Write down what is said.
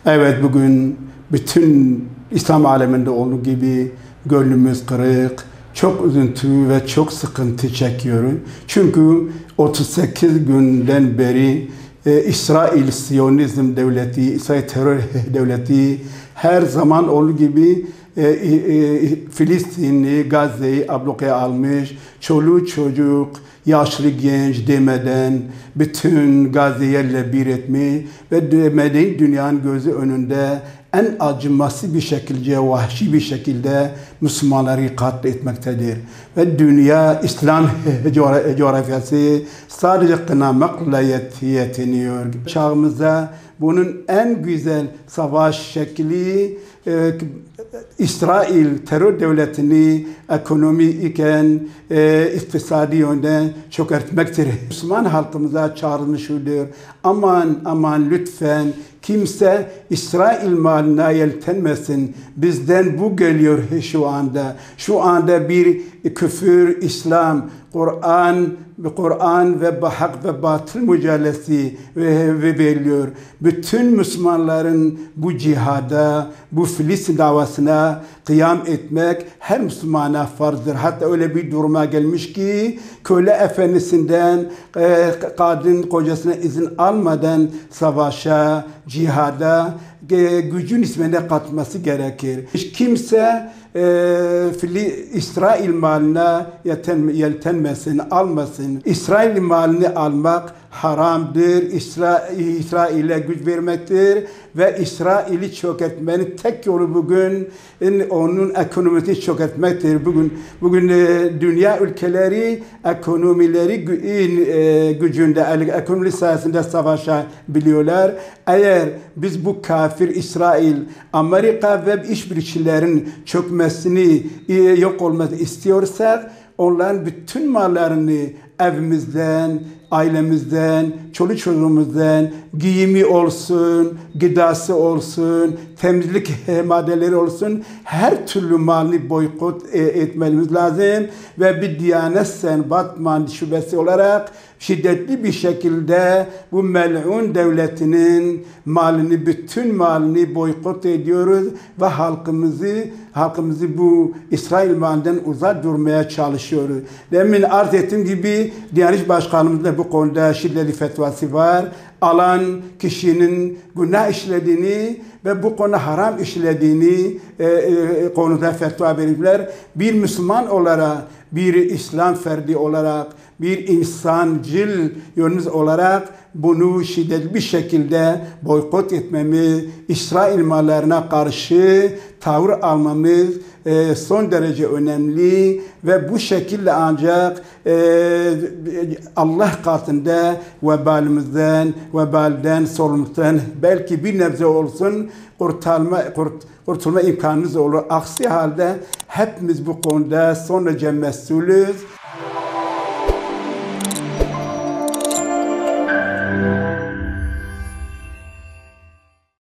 Evet, bugün bütün İslam aleminde olduğu gibi gönlümüz kırık, çok üzüntü ve çok sıkıntı çekiyoruz. Çünkü 38 günden beri İsrail Siyonizm devleti, İsrail terör devleti her zaman olduğu gibi Filistin'i, Gazze'yi ablukaya almış, çoluk çocuk, yaşlı genç demeden bütün Gazze'yi yerle bir etmiş ve demedi dünyanın gözü önünde en acımasız bir şekilde, vahşi bir şekilde Müslümanları katletmektedir. Ve dünya, İslam coğrafyası sadece kınamakla yetiniyor. Çağımızda bunun en güzel savaş şekli İsrail terör devletini ekonomi iken iktisadi yönden çökertmektir. Müslüman halkımıza çağrılmıştır. Aman lütfen kimse İsrail maline yeltenmesin. Bizden bu geliyor şu anda. Şu anda bir küfür, İslam, Kur'an ve hak ve batıl mücadelesi veriliyor. Bütün Müslümanların bu cihada, bu Filistin davasına kıyam etmek her Müslümana farzdır. Hatta öyle bir duruma gelmiş ki köle efendisinden kadın kocasına izin almadan savaşa, cihada gücün ismine katması gerekir. Hiç kimse İsrail maline yeltenmesin, almasın. İsrail malini almak haramdır. İsrail'e güç vermektir ve İsrail'i çökertmenin tek yolu bugün onun ekonomisini çökertmektir. Bugün dünya ülkeleri ekonomileri gücünde, ekonomi sayesinde savaşabiliyorlar. Eğer biz bu kafir İsrail, Amerika ve işbirlikçilerin çökmesini, yok olmasını istiyorsak onların bütün mallarını evimizden, ailemizden, çoluk çocuğumuzdan giyimi olsun, gıdası olsun, temizlik maddeleri olsun, her türlü malını boykot etmemiz lazım ve bir Diyanet Senbat şubesi olarak şiddetli bir şekilde bu mel'un devletinin malını, bütün malını boykot ediyoruz ve halkımızı bu İsrail malinden uzak durmaya çalışıyoruz. Demin arz ettiğim gibi Diyanet Başkanımızda bu konuda şiddetli fetvası var. Alan kişinin günah işlediğini ve bu konu haram işlediğini konuda fetva verirler. Bir Müslüman olarak, bir İslam ferdi olarak, bir insancıl yönümüz olarak bunu şiddetli bir şekilde boykot etmemiz, İsrail mallarına karşı tavır almamız son derece önemli ve bu şekilde ancak Allah katında vebalden, sorumluluktan belki bir nebze olsun kurtulma imkanımız olur. Aksi halde hepimiz bu konuda son derece mesulüz.